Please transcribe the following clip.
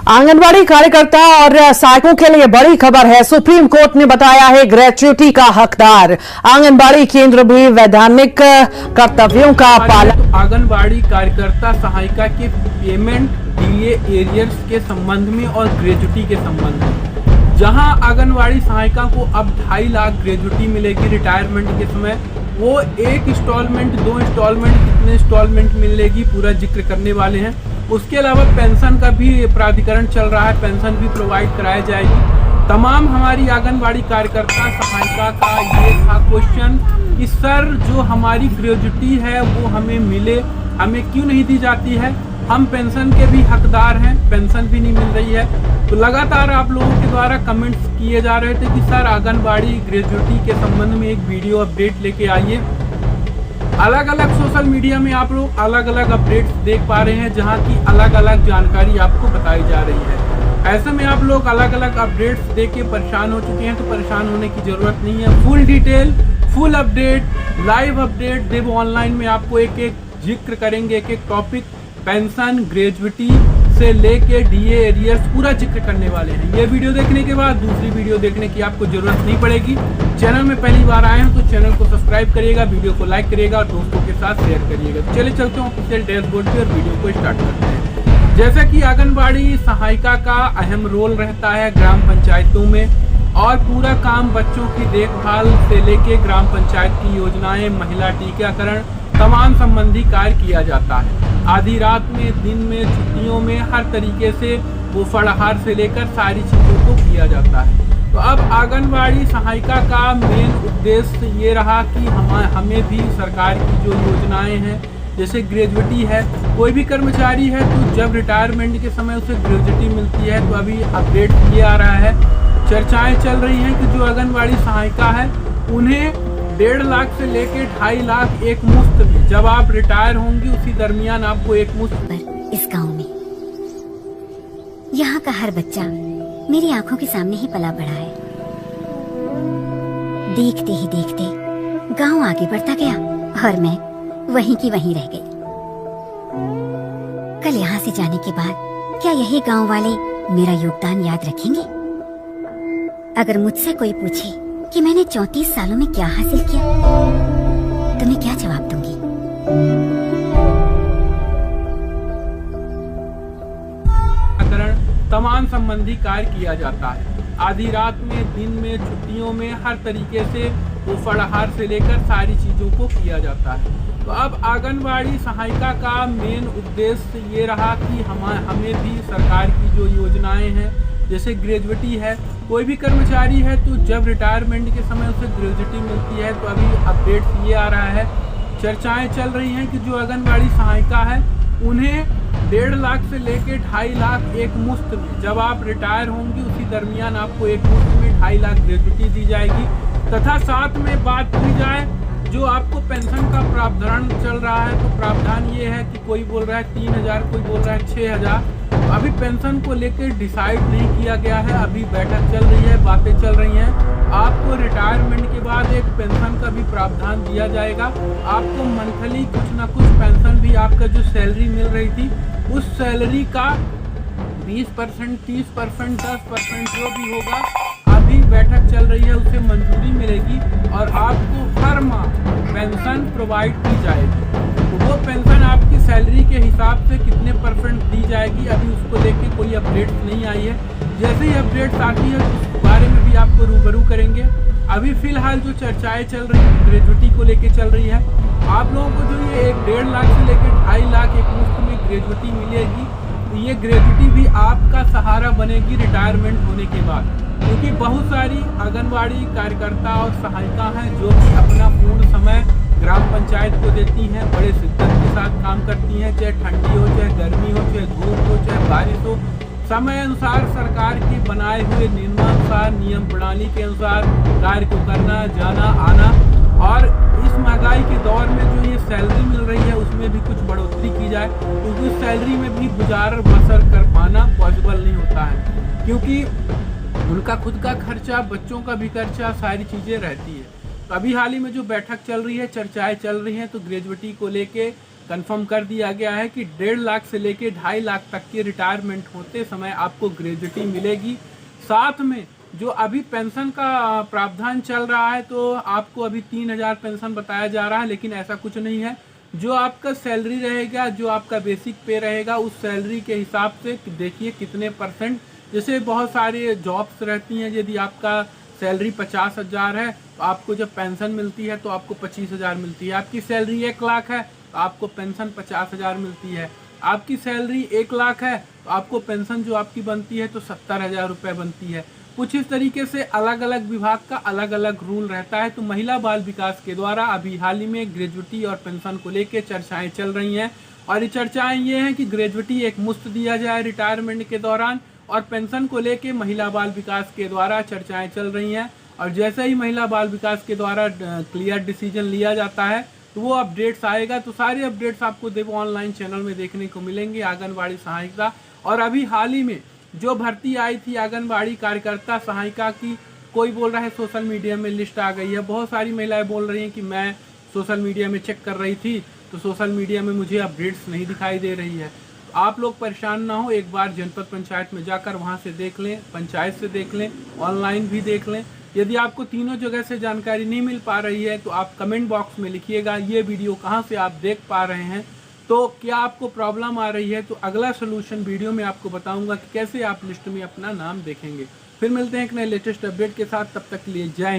आंगनबाड़ी कार्यकर्ता और सहायकों के लिए बड़ी खबर है। सुप्रीम कोर्ट ने बताया है ग्रेच्युटी का हकदार। आंगनबाड़ी केंद्र भी वैधानिक कर्तव्यों का पालन। आंगनबाड़ी कार्यकर्ता सहायिका के पेमेंट डीए एरियर्स के संबंध में और ग्रेच्युटी के संबंध में, जहां आंगनबाड़ी सहायिका को अब 2.5 लाख ग्रेच्युटी मिलेगी रिटायरमेंट के समय। वो एक इंस्टॉलमेंट, 2 इंस्टॉलमेंट, कितने इंस्टॉलमेंट मिलेगी पूरा जिक्र करने वाले हैं। उसके अलावा पेंशन का भी प्राधिकरण चल रहा है, पेंशन भी प्रोवाइड कराई जाएगी। तमाम हमारी आंगनबाड़ी कार्यकर्ता सहायिका का ये था क्वेश्चन कि सर जो हमारी ग्रेच्युटी है वो हमें मिले, हमें क्यों नहीं दी जाती है? हम पेंशन के भी हकदार हैं, पेंशन भी नहीं मिल रही है। तो लगातार आप लोगों के द्वारा कमेंट्स किए जा रहे थे कि सर आंगनबाड़ी ग्रेच्युटी के संबंध में एक वीडियो अपडेट लेके आइए। अलग अलग सोशल मीडिया में आप लोग अलग अलग अपडेट्स देख पा रहे हैं, जहां की अलग अलग जानकारी आपको बताई जा रही है। ऐसे में आप लोग अलग अलग अपडेट्स देख के परेशान हो चुके हैं, तो परेशान होने की जरूरत नहीं है। Full detail, full update, live update देव ऑनलाइन में आपको एक एक जिक्र करेंगे, एक एक टॉपिक, पेंशन, ग्रेच्युटी से लेके डीए एरियर्स पूरा जिक्र करने वाले हैं। ये वीडियो देखने के बाद दूसरी वीडियो देखने की आपको जरूरत नहीं पड़ेगी। चैनल में पहली बार आए हैं तो चैनल को सब्सक्राइब करिएगा, वीडियो को लाइक करिएगा और दोस्तों के साथ शेयर करिएगा। चलिए चलते हैं ऑफिशियल डैशबोर्ड पे और वीडियो को स्टार्ट करते हैं। जैसा कि आंगनबाड़ी सहायिका का अहम रोल रहता है ग्राम पंचायतों में, और पूरा काम बच्चों की देखभाल से लेके ग्राम पंचायत की योजनाएं, महिला टीकाकरण, तमाम संबंधी कार्य किया जाता है। आधी रात में, दिन में, छुट्टियों में, हर तरीके से वो फलाहार से लेकर सारी चीज़ों को किया जाता है। तो अब आंगनबाड़ी सहायिका का मेन उद्देश्य ये रहा कि हमें भी सरकार की जो योजनाएं हैं, जैसे ग्रेच्युटी है, कोई भी कर्मचारी है तो जब रिटायरमेंट के समय उसे ग्रेच्युटी मिलती है। तो अभी अपडेट ये आ रहा है, चर्चाएं चल रही हैं कि जो आंगनबाड़ी सहायिका है उन्हें 1.5 लाख से लेके 2.5 लाख एक मुफ्त में, जब आप रिटायर होंगी उसी दरमियान आपको एक मुफ्त। पर इस गांव में यहाँ का हर बच्चा मेरी आंखों के सामने ही पला बढ़ा है। देखते ही देखते गांव आगे बढ़ता गया और मैं वहीं की वहीं रह गई। कल यहाँ से जाने के बाद क्या यही गांव वाले मेरा योगदान याद रखेंगे? अगर मुझसे कोई पूछे कि मैंने 34 सालों में क्या हासिल किया, तो मैं क्या जवाब दूंगी? तमाम संबंधी कार्य किया जाता है। आधी रात में, दिन में, छुट्टियों में, हर तरीके से वो फलाहार से लेकर सारी चीज़ों को किया जाता है। तो अब आंगनबाड़ी सहायिका का मेन उद्देश्य ये रहा कि हमें भी सरकार की जो योजनाएं हैं, जैसे ग्रेच्युटी है, कोई भी कर्मचारी है तो जब रिटायरमेंट के समय उसे ग्रेच्युटी मिलती है। तो अभी अपडेट ये आ रहा है, चर्चाएं चल रही हैं कि जो आंगनबाड़ी सहायिका है उन्हें 1.5 लाख से लेके 2.5 लाख एक मुफ्त में, जब आप रिटायर होंगी उसी दरमियान आपको एक मुफ्त में 2.5 लाख ग्रेच्युटी दी जाएगी। तथा साथ में बात की जाए जो आपको पेंशन का प्रावधान चल रहा है, तो प्रावधान ये है कि कोई बोल रहा है 3,000, कोई बोल रहा है 6,000। तो अभी पेंशन को लेकर डिसाइड नहीं किया गया है, अभी बैठक चल रही है, बातें चल रही हैं। आपको रिटायरमेंट के बाद एक पेंशन का भी प्रावधान दिया जाएगा। आपको मंथली कुछ ना कुछ पेंशन भी, आपका जो सैलरी मिल रही थी उस सैलरी का 20%, 30%, 10% जो भी होगा, अभी बैठक चल रही है, उसे मंजूरी मिलेगी और आपको हर माह पेंशन प्रोवाइड की जाएगी। तो वो पेंशन आपकी सैलरी के हिसाब से कितने % दी जाएगी, अभी उसको लेके कोई अपडेट नहीं आई है। जैसे ही अपडेट्स आती है उस बारे में भी आपको रूबरू करेंगे। अभी फिलहाल जो चर्चाएं चल रही है ग्रेच्युटी को लेके चल रही है, आप लोगों को जो ये 1.5 लाख से लेकर 2.5 लाख एक मुफ्त में ग्रेच्युटी मिलेगी। तो ये ग्रेच्युटी भी आपका सहारा बनेगी रिटायरमेंट होने के बाद, क्योंकि बहुत सारी आंगनबाड़ी कार्यकर्ता और सहायिका हैं जो कि अपना पूर्ण समय ग्राम पंचायत को देती हैं, बड़े शिद्दत के साथ काम करती हैं, चाहे ठंडी हो, चाहे गर्मी हो, चाहे धूप हो, चाहे बारिश हो। समय अनुसार सरकार के बनाए हुए नियमानुसार, नियम प्रणाली के अनुसार कार्य को करना, जाना, आना। और इस महंगाई के दौर में जो ये सैलरी मिल रही है उसमें भी कुछ बढ़ोतरी की जाए, क्योंकि उस सैलरी में भी गुजार बसर कर पाना पॉसिबल नहीं होता है, क्योंकि उनका खुद का खर्चा, बच्चों का भी खर्चा, सारी चीज़ें रहती है। तो अभी हाल ही में जो बैठक चल रही है, चर्चाएं चल रही हैं, तो ग्रेच्युटी को लेके कंफर्म कर दिया गया है कि 1.5 लाख से लेके 2.5 लाख तक के रिटायरमेंट होते समय आपको ग्रेजुटी मिलेगी। साथ में जो अभी पेंशन का प्रावधान चल रहा है, तो आपको अभी 3,000 पेंशन बताया जा रहा है, लेकिन ऐसा कुछ नहीं है। जो आपका सैलरी रहेगा, जो आपका बेसिक पे रहेगा, उस सैलरी के हिसाब से देखिए कितने %, जैसे बहुत सारे जॉब्स रहती हैं, यदि आपका सैलरी 50,000 है तो आपको जब पेंशन मिलती है तो आपको 25,000 मिलती है। आपकी सैलरी 1 लाख है तो आपको पेंशन 50,000 मिलती है। आपकी सैलरी 1 लाख है तो आपको पेंशन जो आपकी बनती है तो 70,000 रुपये बनती है। कुछ इस तरीके से अलग अलग विभाग का अलग अलग रूल रहता है। तो महिला बाल विकास के द्वारा अभी हाल ही में ग्रेजुटी और पेंशन को लेकर चर्चाएं चल रही हैं, और ये चर्चाएं ये हैं कि ग्रेजुटी एक मुफ्त दिया जाए रिटायरमेंट के दौरान, और पेंशन को लेके महिला बाल विकास के द्वारा चर्चाएं चल रही हैं। और जैसे ही महिला बाल विकास के द्वारा क्लियर डिसीजन लिया जाता है तो वो अपडेट्स आएगा। तो सारे अपडेट्स आपको देव ऑनलाइन चैनल में देखने को मिलेंगे आंगनबाड़ी सहायिका। और अभी हाल ही में जो भर्ती आई थी आंगनबाड़ी कार्यकर्ता सहायिका की, कोई बोल रहा है सोशल मीडिया में लिस्ट आ गई है। बहुत सारी महिलाएं बोल रही हैं कि मैं सोशल मीडिया में चेक कर रही थी तो सोशल मीडिया में मुझे अपडेट्स नहीं दिखाई दे रही है। आप लोग परेशान ना हो, एक बार जनपद पंचायत में जाकर वहां से देख लें, पंचायत से देख लें, ऑनलाइन भी देख लें। यदि आपको तीनों जगह से जानकारी नहीं मिल पा रही है तो आप कमेंट बॉक्स में लिखिएगा ये वीडियो कहां से आप देख पा रहे हैं, तो क्या आपको प्रॉब्लम आ रही है, तो अगला सोल्यूशन वीडियो में आपको बताऊंगा कि कैसे आप लिस्ट में अपना नाम देखेंगे। फिर मिलते हैं एक नए लेटेस्ट अपडेट के साथ, तब तक के लिए जय हिंद।